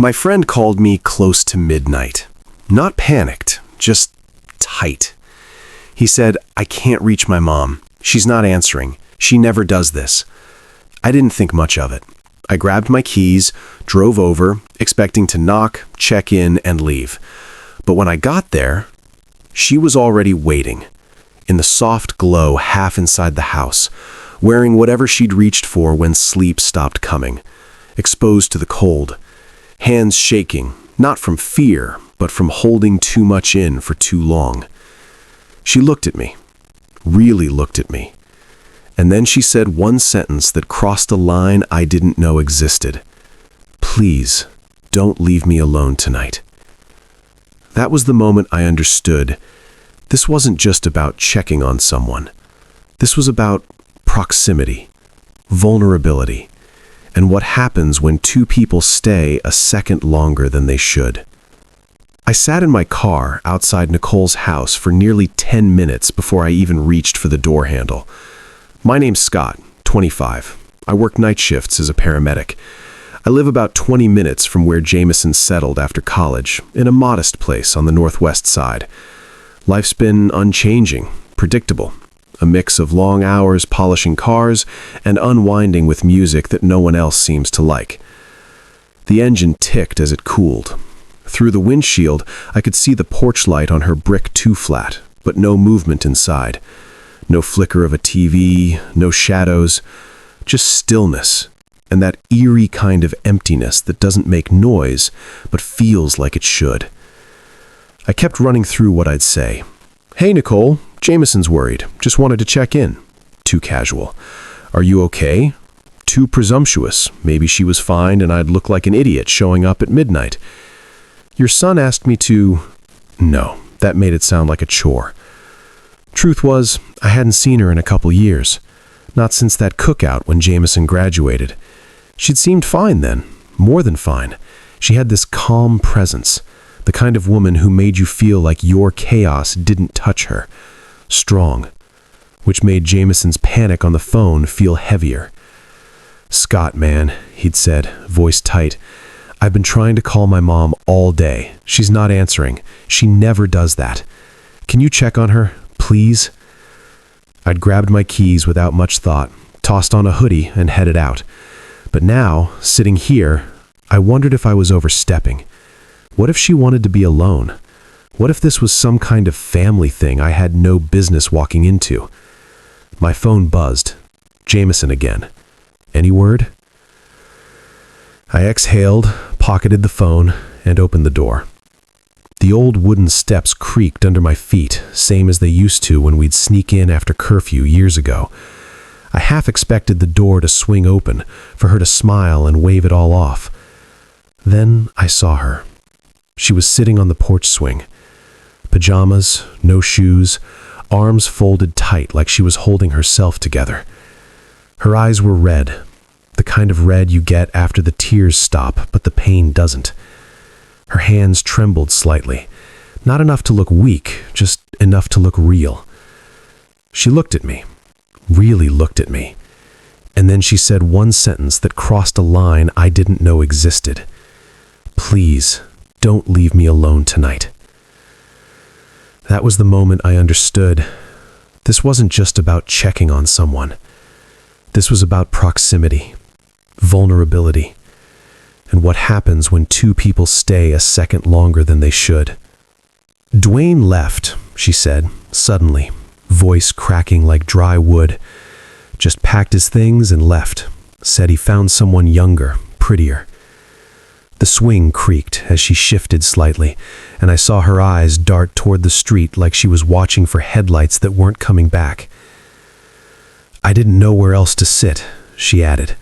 My friend called me close to midnight. Not panicked, just tight. He said, "I can't reach my mom. She's not answering. She never does this." I didn't think much of it. I grabbed my keys, drove over, expecting to knock, check in, and leave. But when I got there, she was already waiting, in the soft glow half inside the house, wearing whatever she'd reached for when sleep stopped coming, exposed to the cold, hands shaking, not from fear, but from holding too much in for too long. She looked at me, really looked at me, and then she said one sentence that crossed a line I didn't know existed. "Please, don't leave me alone tonight." That was the moment I understood. This wasn't just about checking on someone. This was about proximity, vulnerability, and what happens when two people stay a second longer than they should. I sat in my car outside Nicole's house for nearly 10 minutes before I even reached for the door handle. My name's Scott, 25. I work night shifts as a paramedic. I live about 20 minutes from where Jameson settled after college, in a modest place on the northwest side. Life's been unchanging, predictable. A mix of long hours polishing cars and unwinding with music that no one else seems to like. The engine ticked as it cooled. Through the windshield, I could see the porch light on her brick 2-flat, but no movement inside. No flicker of a TV, no shadows, just stillness, and that eerie kind of emptiness that doesn't make noise, but feels like it should. I kept running through what I'd say. "Hey, Nicole, Jameson's worried. Just wanted to check in." Too casual. "Are you okay?" Too presumptuous. Maybe she was fine and I'd look like an idiot showing up at midnight. "Your son asked me to..." No, that made it sound like a chore. Truth was, I hadn't seen her in a couple years. Not since that cookout when Jameson graduated. She'd seemed fine then, more than fine. She had this calm presence, the kind of woman who made you feel like your chaos didn't touch her. Strong, which made Jameson's panic on the phone feel heavier. "Scott, man," he'd said, voice tight. "I've been trying to call my mom all day. She's not answering. She never does that. Can you check on her, please?" I'd grabbed my keys without much thought, tossed on a hoodie, and headed out. But now, sitting here, I wondered if I was overstepping. What if she wanted to be alone? What if this was some kind of family thing I had no business walking into? My phone buzzed. Jameson again. "Any word?" I exhaled, pocketed the phone, and opened the door. The old wooden steps creaked under my feet, same as they used to when we'd sneak in after curfew years ago. I half expected the door to swing open, for her to smile and wave it all off. Then I saw her. She was sitting on the porch swing. Pajamas, no shoes, arms folded tight like she was holding herself together. Her eyes were red, the kind of red you get after the tears stop, but the pain doesn't. Her hands trembled slightly, not enough to look weak, just enough to look real. She looked at me, really looked at me, and then she said one sentence that crossed a line I didn't know existed. "Please, don't leave me alone tonight." That was the moment I understood. This wasn't just about checking on someone. This was about proximity, vulnerability, and what happens when two people stay a second longer than they should. "Dwayne left," she said, suddenly, voice cracking like dry wood. "Just packed his things and left. Said he found someone younger, prettier." The swing creaked as she shifted slightly, and I saw her eyes dart toward the street like she was watching for headlights that weren't coming back. "I didn't know where else to sit," she added.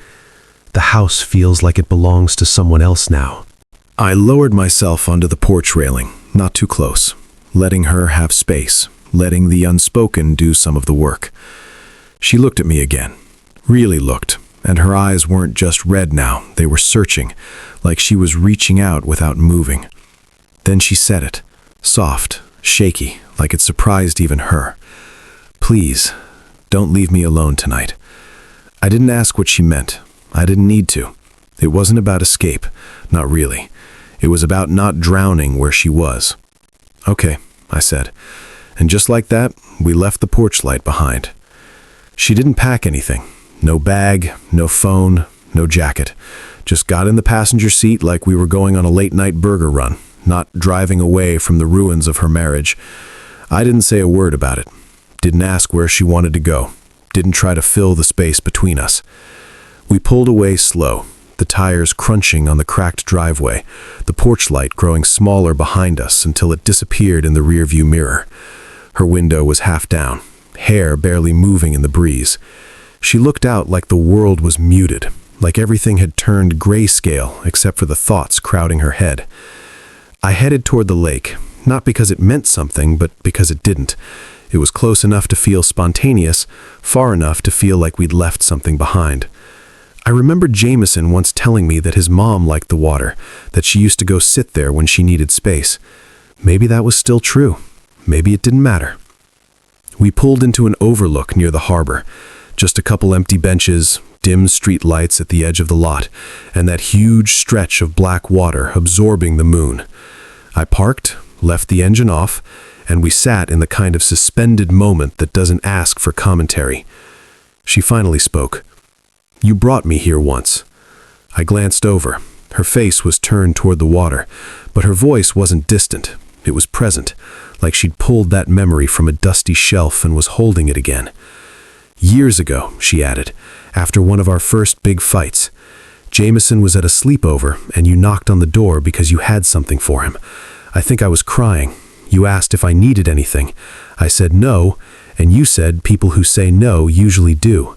"The house feels like it belongs to someone else now." I lowered myself onto the porch railing, not too close, letting her have space, letting the unspoken do some of the work. She looked at me again, really looked, and her eyes weren't just red now, they were searching, like she was reaching out without moving. Then she said it, soft, shaky, like it surprised even her. "Please, don't leave me alone tonight." I didn't ask what she meant. I didn't need to. It wasn't about escape, not really. It was about not drowning where she was. "Okay," I said. And just like that, we left the porch light behind. She didn't pack anything. No bag, no phone, no jacket. Just got in the passenger seat like we were going on a late-night burger run, not driving away from the ruins of her marriage. I didn't say a word about it. Didn't ask where she wanted to go. Didn't try to fill the space between us. We pulled away slow, the tires crunching on the cracked driveway, the porch light growing smaller behind us until it disappeared in the rearview mirror. Her window was half down, hair barely moving in the breeze. She looked out like the world was muted, like everything had turned grayscale except for the thoughts crowding her head. I headed toward the lake, not because it meant something, but because it didn't. It was close enough to feel spontaneous, far enough to feel like we'd left something behind. I remember Jameson once telling me that his mom liked the water, that she used to go sit there when she needed space. Maybe that was still true. Maybe it didn't matter. We pulled into an overlook near the harbor. Just a couple empty benches, dim street lights at the edge of the lot, and that huge stretch of black water absorbing the moon. I parked, left the engine off, and we sat in the kind of suspended moment that doesn't ask for commentary. She finally spoke. "You brought me here once." I glanced over. Her face was turned toward the water, but her voice wasn't distant. It was present, like she'd pulled that memory from a dusty shelf and was holding it again. "Years ago," she added, "after one of our first big fights. Jameson was at a sleepover, and you knocked on the door because you had something for him. I think I was crying. You asked if I needed anything. I said no, and you said people who say no usually do."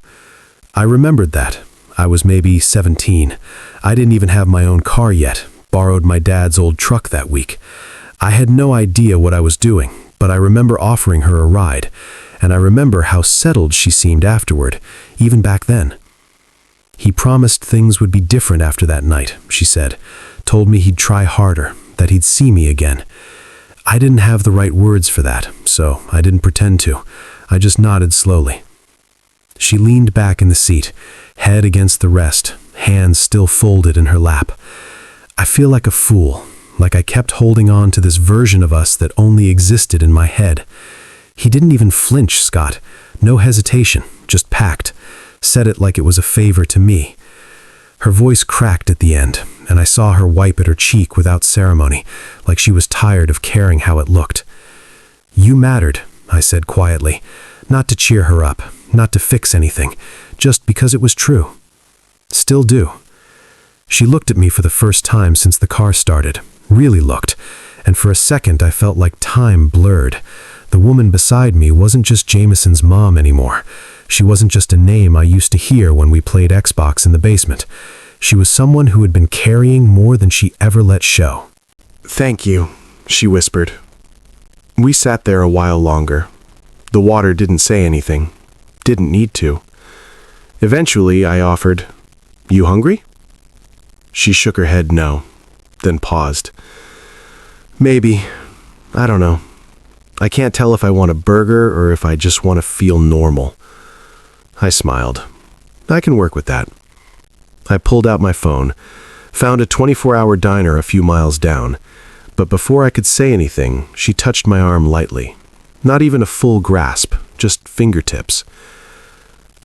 I remembered that. I was maybe 17. I didn't even have my own car yet, borrowed my dad's old truck that week. I had no idea what I was doing, but I remember offering her a ride, and I remember how settled she seemed afterward, even back then. "He promised things would be different after that night," she said. "Told me he'd try harder, that he'd see me again." I didn't have the right words for that, so I didn't pretend to. I just nodded slowly. She leaned back in the seat, head against the rest, hands still folded in her lap. I feel like a fool, like I kept holding on to this version of us that only existed in my head. He didn't even flinch, Scott. No hesitation, just packed. Said it like it was a favor to me. Her voice cracked at the end, and I saw her wipe at her cheek without ceremony, like she was tired of caring how it looked. "You mattered," I said quietly, not to cheer her up, not to fix anything, just because it was true. "Still do." She looked at me for the first time since the car started, really looked, and for a second I felt like time blurred. The woman beside me wasn't just Jameson's mom anymore. She wasn't just a name I used to hear when we played Xbox in the basement. She was someone who had been carrying more than she ever let show. "Thank you," she whispered. We sat there a while longer. The water didn't say anything. Didn't need to. Eventually, I offered, "You hungry?" She shook her head no, then paused. "Maybe. I don't know. I can't tell if I want a burger or if I just want to feel normal." I smiled. "I can work with that." I pulled out my phone, found a 24-hour diner a few miles down, but before I could say anything, she touched my arm lightly. Not even a full grasp, just fingertips.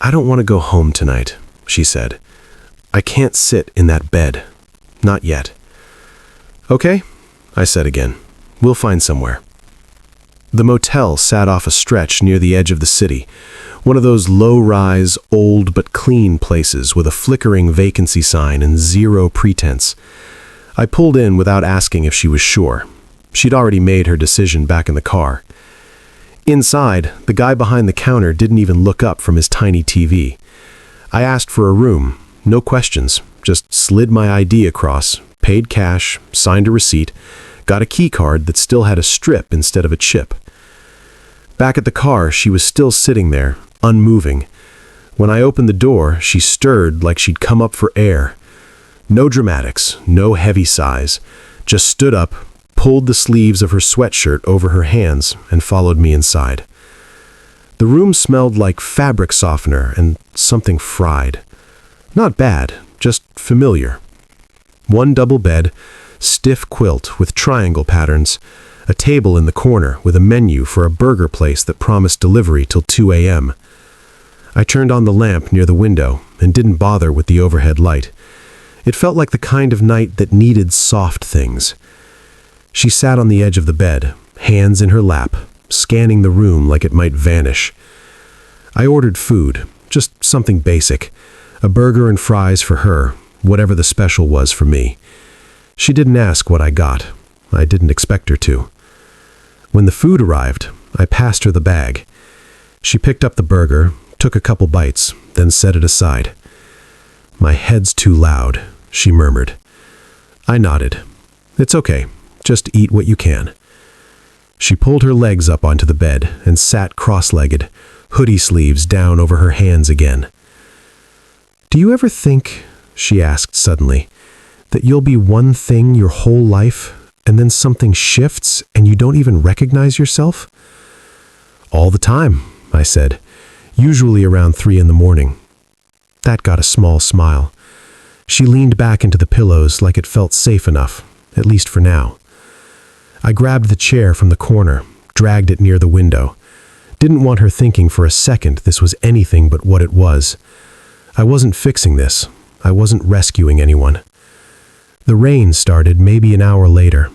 "I don't want to go home tonight," she said. "I can't sit in that bed. Not yet." "Okay," I said again. "We'll find somewhere." The motel sat off a stretch near the edge of the city, one of those low-rise, old but clean places with a flickering vacancy sign and zero pretense. I pulled in without asking if she was sure. She'd already made her decision back in the car. Inside, the guy behind the counter didn't even look up from his tiny TV. I asked for a room, no questions, just slid my ID across, paid cash, signed a receipt, got a key card that still had a strip instead of a chip. Back at the car, she was still sitting there, unmoving. When I opened the door, she stirred like she'd come up for air. No dramatics, no heavy sighs, just stood up, pulled the sleeves of her sweatshirt over her hands, and followed me inside. The room smelled like fabric softener and something fried. Not bad, just familiar, One double bed, stiff quilt with triangle patterns, a table in the corner with a menu for a burger place that promised delivery till 2 a.m. I turned on the lamp near the window and didn't bother with the overhead light. It felt like the kind of night that needed soft things. She sat on the edge of the bed, hands in her lap, scanning the room like it might vanish. I ordered food, just something basic, a burger and fries for her, whatever the special was for me. She didn't ask what I got. I didn't expect her to. When the food arrived, I passed her the bag. She picked up the burger, took a couple bites, then set it aside. "My head's too loud," she murmured. I nodded. "It's okay. Just eat what you can." She pulled her legs up onto the bed and sat cross-legged, hoodie sleeves down over her hands again. "Do you ever think," she asked suddenly, "that you'll be one thing your whole life, and then something shifts and you don't even recognize yourself?" "All the time," I said, "usually around 3 a.m. That got a small smile. She leaned back into the pillows like it felt safe enough, at least for now. I grabbed the chair from the corner, dragged it near the window. Didn't want her thinking for a second this was anything but what it was. I wasn't fixing this. I wasn't rescuing anyone. The rain started maybe an hour later.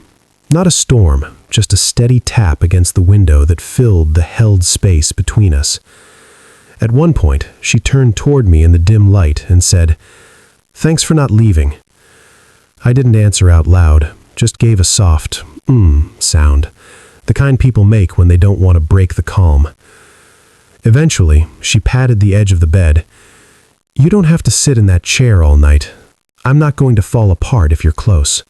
Not a storm, just a steady tap against the window that filled the held space between us. At one point, she turned toward me in the dim light and said, "Thanks for not leaving." I didn't answer out loud, just gave a soft, sound, the kind people make when they don't want to break the calm. Eventually, she patted the edge of the bed. "You don't have to sit in that chair all night. I'm not going to fall apart if you're close."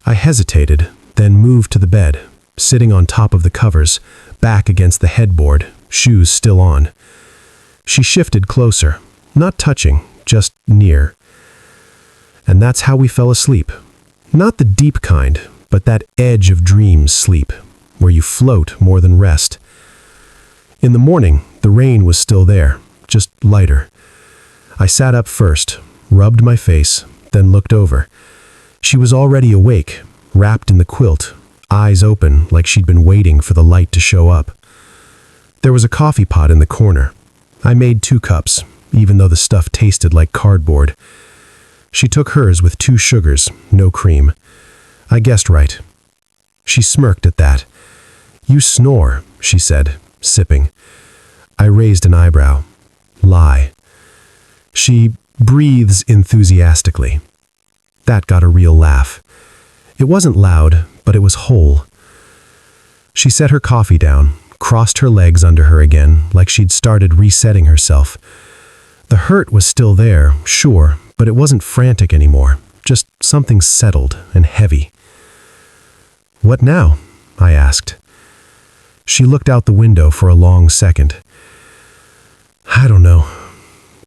I hesitated, then moved to the bed, sitting on top of the covers, back against the headboard, shoes still on. She shifted closer, not touching, just near. And that's how we fell asleep. Not the deep kind, but that edge of dreams sleep, where you float more than rest. In the morning, the rain was still there, just lighter. I sat up first, rubbed my face, then looked over. She was already awake, wrapped in the quilt, eyes open like she'd been waiting for the light to show up. There was a coffee pot in the corner. I made 2 cups, even though the stuff tasted like cardboard. She took hers with 2 sugars, no cream. I guessed right. She smirked at that. "You snore," she said, sipping. I raised an eyebrow. "Lie." She breathes enthusiastically. That got a real laugh. It wasn't loud, but it was whole. She set her coffee down, crossed her legs under her again, like she'd started resetting herself. The hurt was still there, sure, but it wasn't frantic anymore, just something settled and heavy. "What now?" I asked. She looked out the window for a long second. "I don't know,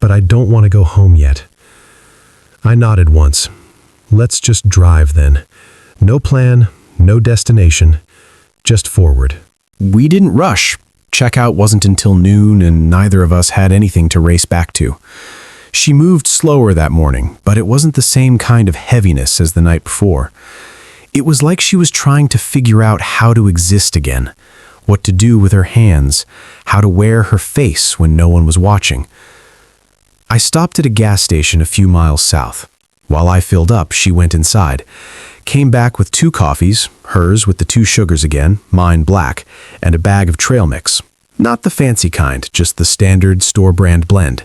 but I don't want to go home yet." I nodded once. "Let's just drive then. No plan, no destination, just forward." We didn't rush. Checkout wasn't until noon, and neither of us had anything to race back to. She moved slower that morning, but it wasn't the same kind of heaviness as the night before. It was like she was trying to figure out how to exist again, what to do with her hands, how to wear her face when no one was watching. I stopped at a gas station a few miles south. While I filled up, she went inside, came back with 2 coffees, hers with the 2 sugars again, mine black, and a bag of trail mix. Not the fancy kind, just the standard store-brand blend.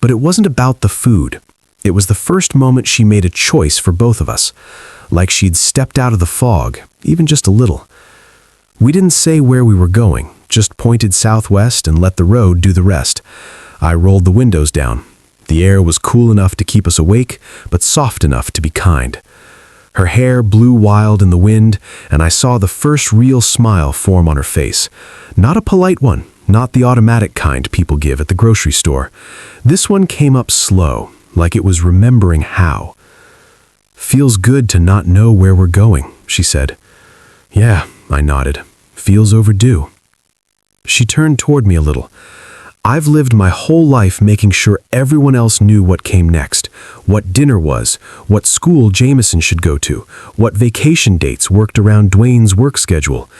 But it wasn't about the food. It was the first moment she made a choice for both of us, like she'd stepped out of the fog, even just a little. We didn't say where we were going, just pointed southwest and let the road do the rest. I rolled the windows down. The air was cool enough to keep us awake, but soft enough to be kind. Her hair blew wild in the wind, and I saw the first real smile form on her face. Not a polite one, not the automatic kind people give at the grocery store. This one came up slow, like it was remembering how. "Feels good to not know where we're going," she said. "Yeah," I nodded. "Feels overdue." She turned toward me a little. I've lived my whole life making sure everyone else knew what came next, what dinner was, what school Jameson should go to, what vacation dates worked around Dwayne's work schedule.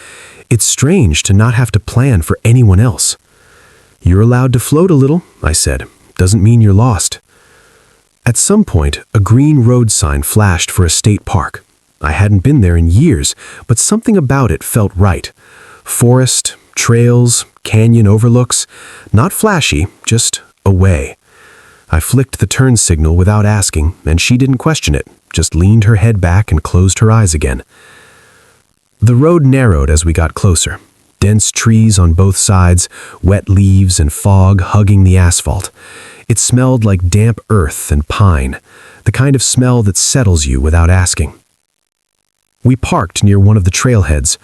It's strange to not have to plan for anyone else. You're allowed to float a little, I said. Doesn't mean you're lost. At some point, a green road sign flashed for a state park. I hadn't been there in years, but something about it felt right. Forest, trails, canyon overlooks, not flashy, just away. I flicked the turn signal without asking, and she didn't question it, just leaned her head back and closed her eyes again. The road narrowed as we got closer. Dense trees on both sides, wet leaves and fog hugging the asphalt. It smelled like damp earth and pine, the kind of smell that settles you without asking. We parked near one of the trailheads.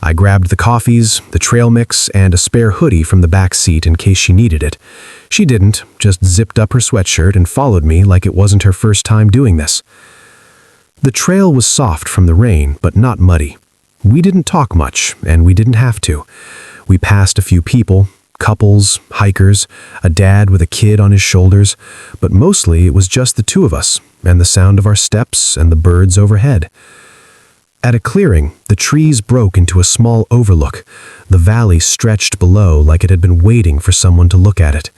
I grabbed the coffees, the trail mix, and a spare hoodie from the back seat in case she needed it. She didn't, just zipped up her sweatshirt and followed me like it wasn't her first time doing this. The trail was soft from the rain, but not muddy. We didn't talk much, and we didn't have to. We passed a few people, couples, hikers, a dad with a kid on his shoulders, but mostly it was just the two of us, and the sound of our steps and the birds overhead. At a clearing, the trees broke into a small overlook. The valley stretched below like it had been waiting for someone to look at it.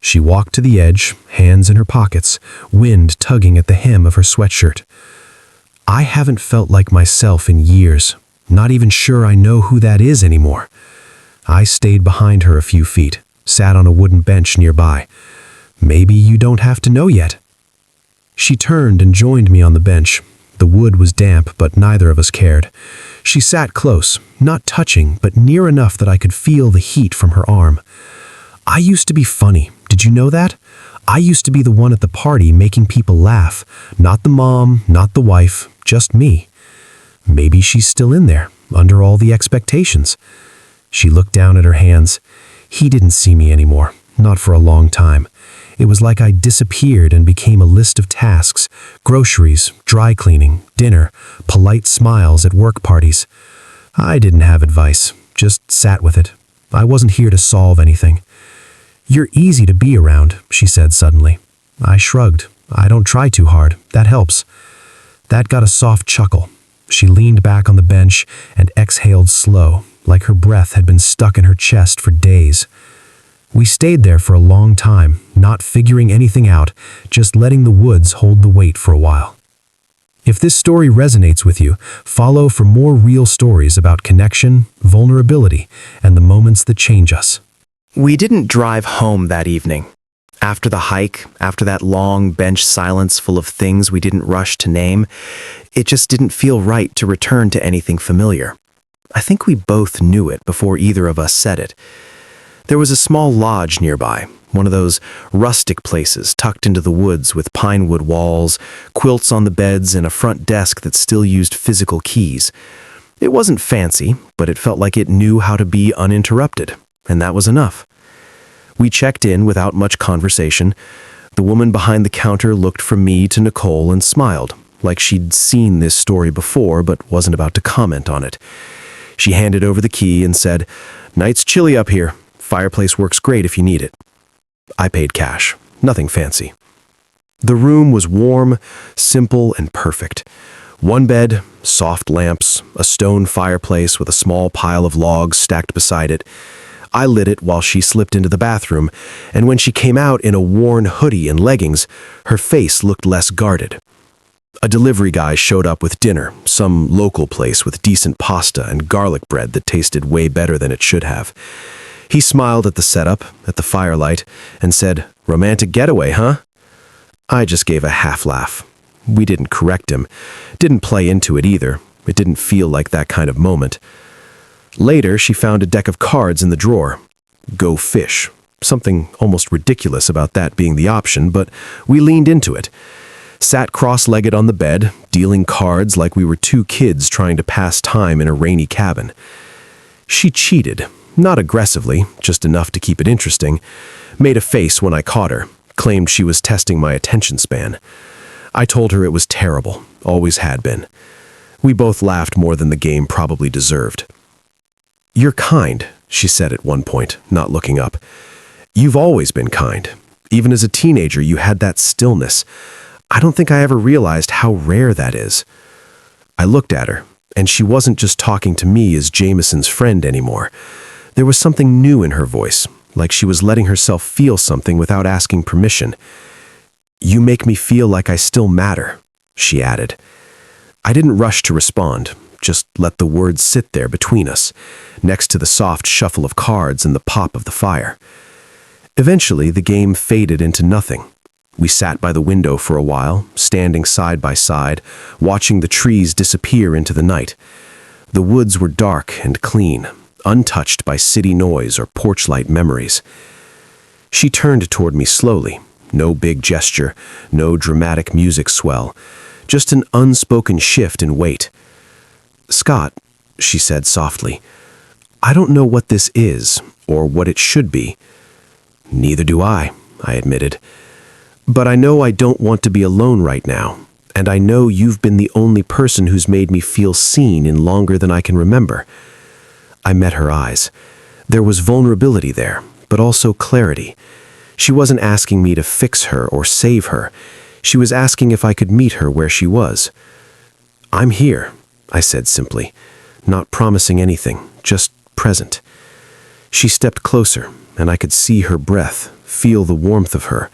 She walked to the edge, hands in her pockets, wind tugging at the hem of her sweatshirt. I haven't felt like myself in years, not even sure I know who that is anymore. I stayed behind her a few feet, sat on a wooden bench nearby. Maybe you don't have to know yet. She turned and joined me on the bench. The wood was damp, but neither of us cared. She sat close, not touching, but near enough that I could feel the heat from her arm. I used to be funny. Did you know that? I used to be the one at the party making people laugh. Not the mom, not the wife, just me. Maybe she's still in there, under all the expectations. She looked down at her hands. He didn't see me anymore, not for a long time. It was like I disappeared and became a list of tasks, groceries, dry cleaning, dinner, polite smiles at work parties. I didn't have advice, just sat with it. I wasn't here to solve anything. You're easy to be around, she said suddenly. I shrugged. I don't try too hard. That helps. That got a soft chuckle. She leaned back on the bench and exhaled slow, like her breath had been stuck in her chest for days. We stayed there for a long time, not figuring anything out, just letting the woods hold the weight for a while. If this story resonates with you, follow for more real stories about connection, vulnerability, and the moments that change us. We didn't drive home that evening. After the hike, after that long bench silence full of things we didn't rush to name, it just didn't feel right to return to anything familiar. I think we both knew it before either of us said it. There was a small lodge nearby, one of those rustic places tucked into the woods with pine wood walls, quilts on the beds, and a front desk that still used physical keys. It wasn't fancy, but it felt like it knew how to be uninterrupted, and that was enough. We checked in without much conversation. The woman behind the counter looked from me to Nicole and smiled, like she'd seen this story before but wasn't about to comment on it. She handed over the key and said, "Night's chilly up here. Fireplace works great if you need it." I paid cash, nothing fancy. The room was warm, simple, and perfect. One bed, soft lamps, a stone fireplace with a small pile of logs stacked beside it. I lit it while she slipped into the bathroom, and when she came out in a worn hoodie and leggings, her face looked less guarded. A delivery guy showed up with dinner, some local place with decent pasta and garlic bread that tasted way better than it should have. He smiled at the setup, at the firelight, and said, "Romantic getaway, huh?" I just gave a half laugh. We didn't correct him, didn't play into it either. It didn't feel like that kind of moment. Later, she found a deck of cards in the drawer. Go fish. Something almost ridiculous about that being the option, but we leaned into it. Sat cross-legged on the bed, dealing cards like we were two kids trying to pass time in a rainy cabin. She cheated. Not aggressively, just enough to keep it interesting. Made a face when I caught her, claimed she was testing my attention span. I told her it was terrible, always had been. We both laughed more than the game probably deserved. "You're kind," she said at one point, not looking up. You've always been kind. Even as a teenager, you had that stillness. I don't think I ever realized how rare that is. I looked at her, and she wasn't just talking to me as Jameson's friend anymore. There was something new in her voice, like she was letting herself feel something without asking permission. "You make me feel like I still matter," she added. I didn't rush to respond, just let the words sit there between us, next to the soft shuffle of cards and the pop of the fire. Eventually, the game faded into nothing. We sat by the window for a while, standing side by side, watching the trees disappear into the night. The woods were dark and clean, untouched by city noise or porch-light memories. She turned toward me slowly, no big gesture, no dramatic music swell, just an unspoken shift in weight. "Scott," she said softly, "I don't know what this is, or what it should be." "Neither do I admitted. "But I know I don't want to be alone right now, and I know you've been the only person who's made me feel seen in longer than I can remember." I met her eyes. There was vulnerability there, but also clarity. She wasn't asking me to fix her or save her. She was asking if I could meet her where she was. "I'm here," I said simply, not promising anything, just present. She stepped closer, and I could see her breath, feel the warmth of her.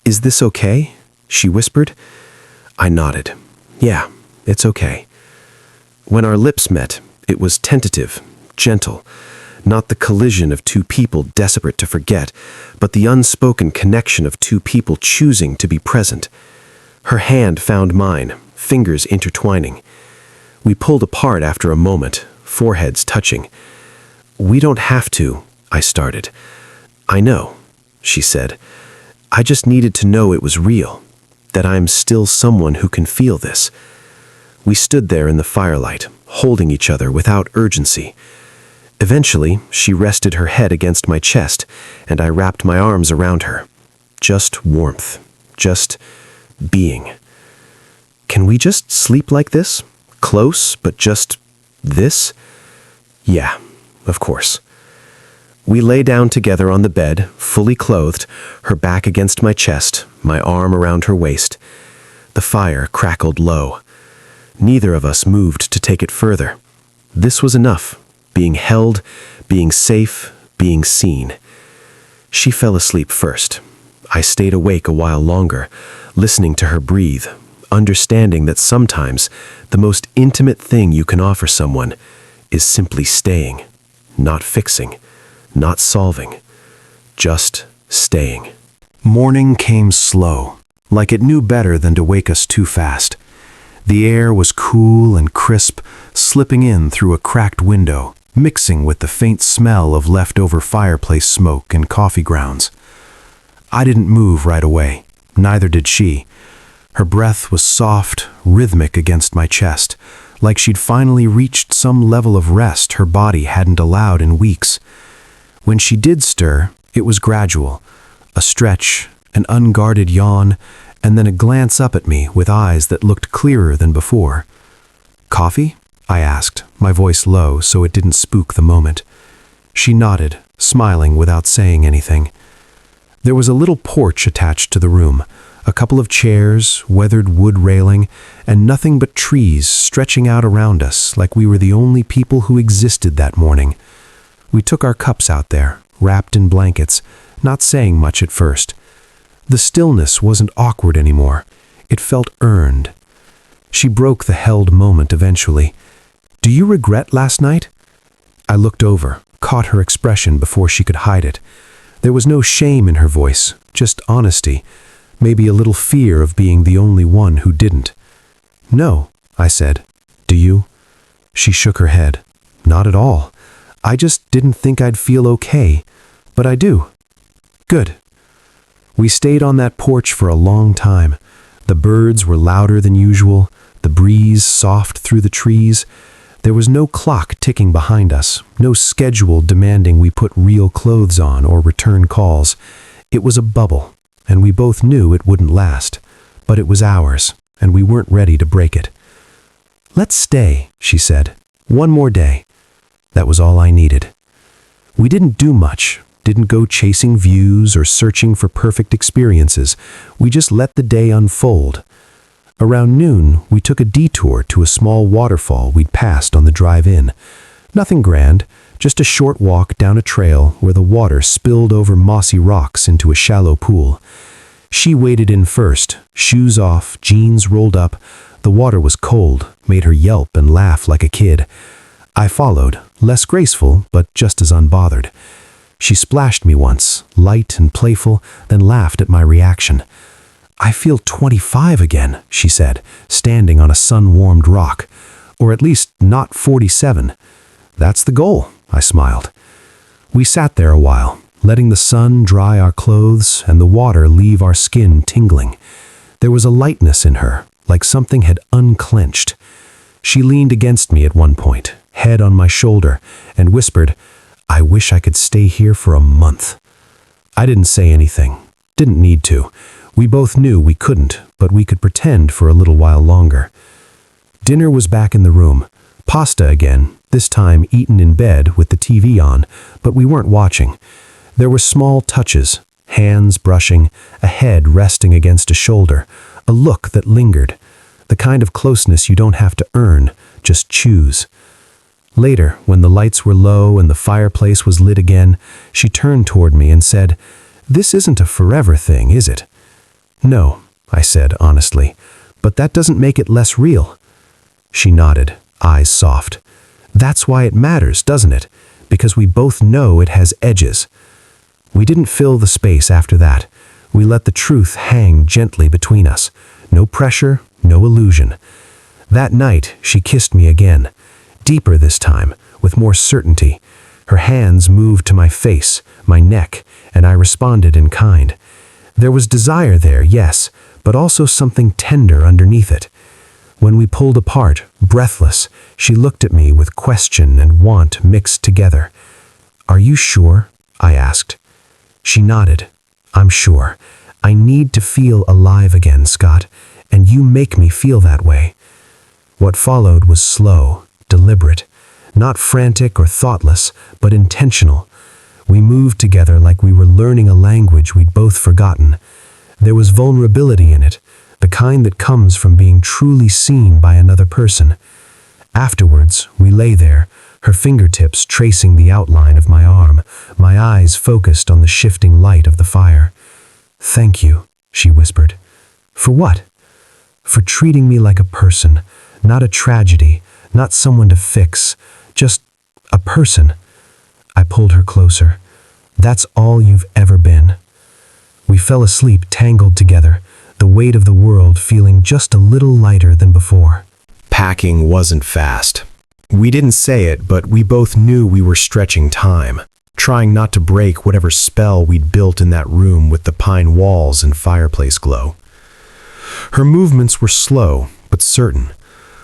"Is this okay?" she whispered. I nodded. "Yeah, it's okay." When our lips met, it was tentative, gentle, not the collision of two people desperate to forget, but the unspoken connection of two people choosing to be present. Her hand found mine, fingers intertwining. We pulled apart after a moment, foreheads touching. "We don't have to," I started. "I know," she said. "I just needed to know it was real, that I'm still someone who can feel this." We stood there in the firelight, holding each other without urgency. Eventually, she rested her head against my chest, and I wrapped my arms around her. Just warmth, just being. "Can we just sleep like this? Close, but just this?" "Yeah, of course." We lay down together on the bed, fully clothed, her back against my chest, my arm around her waist. The fire crackled low. Neither of us moved to take it further. This was enough, being held, being safe, being seen. She fell asleep first. I stayed awake a while longer, listening to her breathe, understanding that sometimes the most intimate thing you can offer someone is simply staying, not fixing, not solving, just staying. Morning came slow, like it knew better than to wake us too fast. The air was cool and crisp, slipping in through a cracked window, mixing with the faint smell of leftover fireplace smoke and coffee grounds. I didn't move right away, neither did she. Her breath was soft, rhythmic against my chest, like she'd finally reached some level of rest her body hadn't allowed in weeks. When she did stir, it was gradual, a stretch, an unguarded yawn, and then a glance up at me with eyes that looked clearer than before. "Coffee?" I asked, my voice low so it didn't spook the moment. She nodded, smiling without saying anything. There was a little porch attached to the room, a couple of chairs, weathered wood railing, and nothing but trees stretching out around us like we were the only people who existed that morning. We took our cups out there, wrapped in blankets, not saying much at first. The stillness wasn't awkward anymore. It felt earned. She broke the held moment eventually. "Do you regret last night?" I looked over, caught her expression before she could hide it. There was no shame in her voice, just honesty, maybe a little fear of being the only one who didn't. "No," I said. "Do you?" She shook her head. "Not at all. I just didn't think I'd feel okay, but I do." "Good." We stayed on that porch for a long time. The birds were louder than usual, the breeze soft through the trees. There was no clock ticking behind us, no schedule demanding we put real clothes on or return calls. It was a bubble, and we both knew it wouldn't last. But it was ours, and we weren't ready to break it. "Let's stay," she said. "One more day." That was all I needed. We didn't do much, didn't go chasing views or searching for perfect experiences. We just let the day unfold. Around noon, we took a detour to a small waterfall we'd passed on the drive in. Nothing grand, just a short walk down a trail where the water spilled over mossy rocks into a shallow pool. She waded in first, shoes off, jeans rolled up. The water was cold, made her yelp and laugh like a kid. I followed, less graceful, but just as unbothered. She splashed me once, light and playful, then laughed at my reaction. "I feel 25 again," she said, standing on a sun-warmed rock. "Or at least not 47. "That's the goal," I smiled. We sat there a while, letting the sun dry our clothes and the water leave our skin tingling. There was a lightness in her, like something had unclenched. She leaned against me at one point, head on my shoulder, and whispered, "I wish I could stay here for a month." I didn't say anything. Didn't need to. We both knew we couldn't, but we could pretend for a little while longer. Dinner was back in the room. Pasta again, this time eaten in bed with the TV on, but we weren't watching. There were small touches, hands brushing, a head resting against a shoulder, a look that lingered, the kind of closeness you don't have to earn, just choose. Later, when the lights were low and the fireplace was lit again, she turned toward me and said, "This isn't a forever thing, is it?" "No," I said honestly, "but that doesn't make it less real." She nodded, eyes soft. "That's why it matters, doesn't it? Because we both know it has edges." We didn't fill the space after that. We let the truth hang gently between us. No pressure, no illusion. That night, she kissed me again. Deeper this time, with more certainty. Her hands moved to my face, my neck, and I responded in kind. There was desire there, yes, but also something tender underneath it. When we pulled apart, breathless, she looked at me with question and want mixed together. "Are you sure?" I asked. She nodded. "I'm sure. I need to feel alive again, Scott, and you make me feel that way." What followed was slow, deliberate, not frantic or thoughtless, but intentional. We moved together like we were learning a language we'd both forgotten. There was vulnerability in it, the kind that comes from being truly seen by another person. Afterwards, we lay there, her fingertips tracing the outline of my arm, my eyes focused on the shifting light of the fire. "Thank you," she whispered. "For what?" "For treating me like a person, not a tragedy, not someone to fix, just a person." I pulled her closer. "That's all you've ever been." We fell asleep tangled together, the weight of the world feeling just a little lighter than before. Packing wasn't fast. We didn't say it, but we both knew we were stretching time, trying not to break whatever spell we'd built in that room with the pine walls and fireplace glow. Her movements were slow, but certain.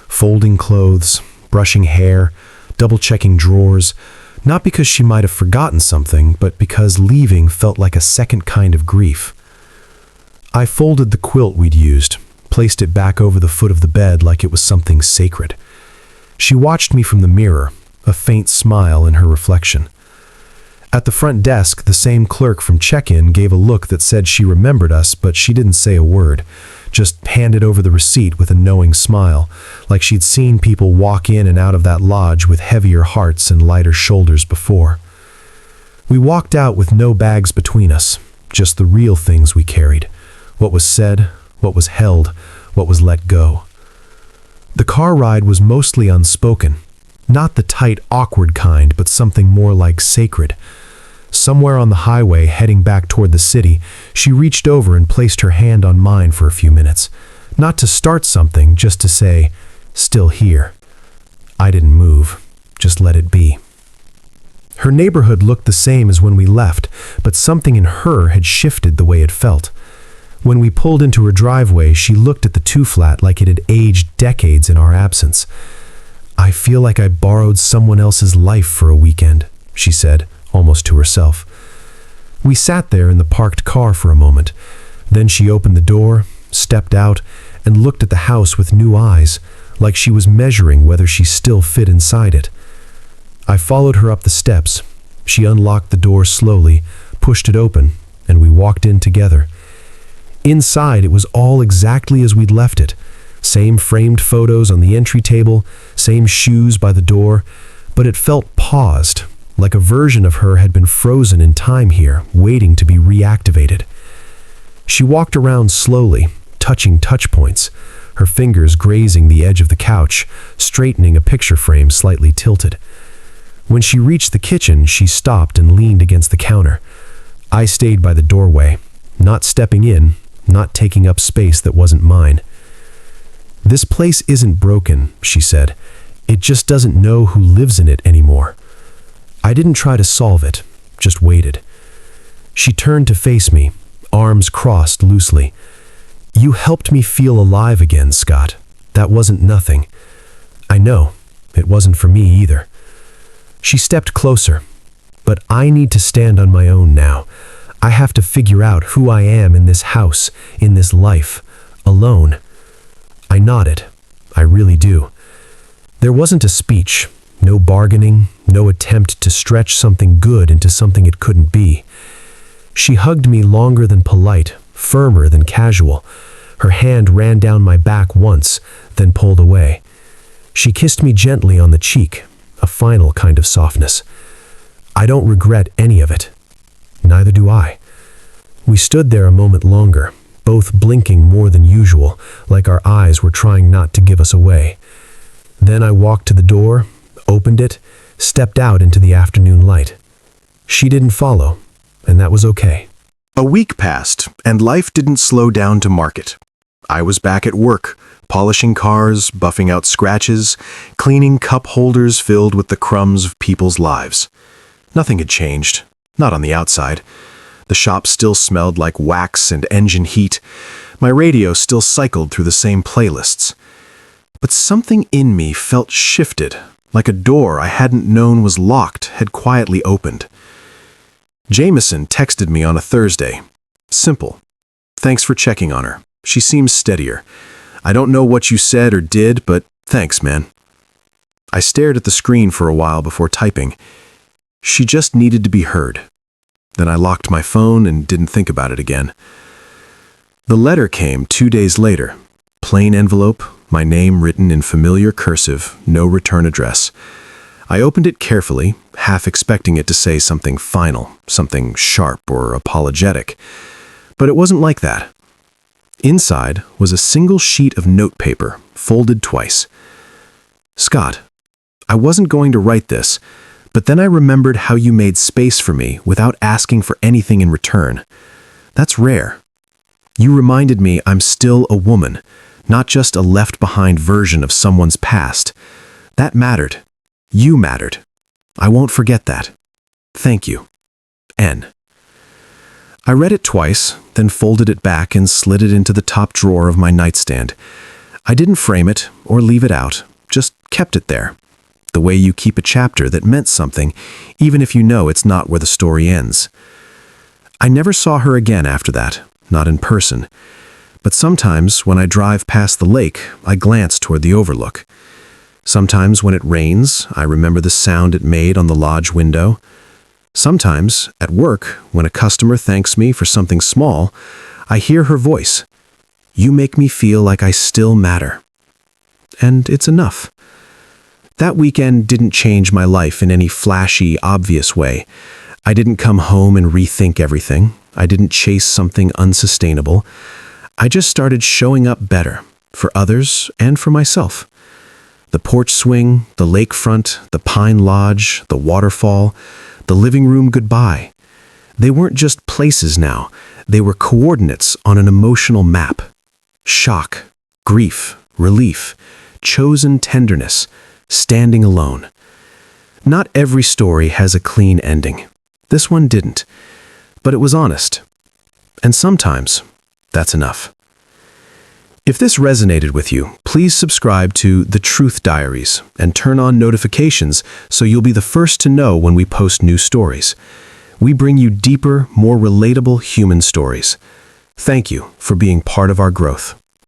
Folding clothes, brushing hair, double-checking drawers, not because she might have forgotten something, but because leaving felt like a second kind of grief. I folded the quilt we'd used, placed it back over the foot of the bed like it was something sacred. She watched me from the mirror, a faint smile in her reflection. At the front desk, the same clerk from check-in gave a look that said she remembered us, but she didn't say a word, just handed over the receipt with a knowing smile, like she'd seen people walk in and out of that lodge with heavier hearts and lighter shoulders before. We walked out with no bags between us, just the real things we carried, what was said, what was held, what was let go. The car ride was mostly unspoken, not the tight, awkward kind, but something more like sacred. Somewhere on the highway heading back toward the city, she reached over and placed her hand on mine for a few minutes, not to start something, just to say, "Still here." I didn't move, just let it be. Her neighborhood looked the same as when we left, but something in her had shifted the way it felt. When we pulled into her driveway, she looked at the two-flat like it had aged decades in our absence. "I feel like I borrowed someone else's life for a weekend," she said, almost to herself. We sat there in the parked car for a moment. Then she opened the door, stepped out, and looked at the house with new eyes, like she was measuring whether she still fit inside it. I followed her up the steps, She unlocked the door slowly, pushed it open, and we walked in together. Inside, it was all exactly as we'd left it. Same framed photos on the entry table, same shoes by the door, but it felt paused, like a version of her had been frozen in time here, waiting to be reactivated. She walked around slowly, touching touch points, her fingers grazing the edge of the couch, straightening a picture frame slightly tilted. When she reached the kitchen, she stopped and leaned against the counter. I stayed by the doorway, not stepping in, not taking up space that wasn't mine. "This place isn't broken," she said. "It just doesn't know who lives in it anymore." I didn't try to solve it, just waited. She turned to face me, arms crossed loosely. "You helped me feel alive again, Scott. That wasn't nothing." "I know. It wasn't for me either." She stepped closer. "But I need to stand on my own now. I have to figure out who I am in this house, in this life, alone." I nodded. I really do. There wasn't a speech, no bargaining, no attempt to stretch something good into something it couldn't be. She hugged me longer than polite, firmer than casual. Her hand ran down my back once, then pulled away. She kissed me gently on the cheek, a final kind of softness. I don't regret any of it. Neither do I. We stood there a moment longer, both blinking more than usual, like our eyes were trying not to give us away. Then I walked to the door, opened it, stepped out into the afternoon light. She didn't follow, and that was okay. A week passed, and life didn't slow down to market. I was back at work, polishing cars, buffing out scratches, cleaning cup holders filled with the crumbs of people's lives. Nothing had changed, not on the outside. The shop still smelled like wax and engine heat. My radio still cycled through the same playlists. But something in me felt shifted, like a door I hadn't known was locked had quietly opened. Jameson texted me on a Thursday. Simple. "Thanks for checking on her. She seems steadier. I don't know what you said or did, but thanks, man." I stared at the screen for a while before typing. She just needed to be heard. Then I locked my phone and didn't think about it again. The letter came 2 days later. Plain envelope, my name written in familiar cursive, no return address. I opened it carefully, half expecting it to say something final, something sharp or apologetic. But it wasn't like that. Inside was a single sheet of notepaper, folded twice. "Scott, I wasn't going to write this, but then I remembered how you made space for me without asking for anything in return. That's rare. You reminded me I'm still a woman, not just a left-behind version of someone's past. That mattered. You mattered. I won't forget that. Thank you. N." I read it twice, then folded it back and slid it into the top drawer of my nightstand. I didn't frame it or leave it out, just kept it there. The way you keep a chapter that meant something, even if you know it's not where the story ends. I never saw her again after that, not in person. But sometimes when I drive past the lake, I glance toward the overlook. Sometimes when it rains, I remember the sound it made on the lodge window. Sometimes, at work, when a customer thanks me for something small, I hear her voice. "You make me feel like I still matter." And it's enough. That weekend didn't change my life in any flashy, obvious way. I didn't come home and rethink everything. I didn't chase something unsustainable. I just started showing up better, for others and for myself. The porch swing, the lakefront, the pine lodge, the waterfall, the living room goodbye. They weren't just places now. They were coordinates on an emotional map. Shock, grief, relief, chosen tenderness, standing alone. Not every story has a clean ending. This one didn't. But it was honest. And sometimes, that's enough. If this resonated with you, please subscribe to The Truth Diaries and turn on notifications so you'll be the first to know when we post new stories. We bring you deeper, more relatable human stories. Thank you for being part of our growth.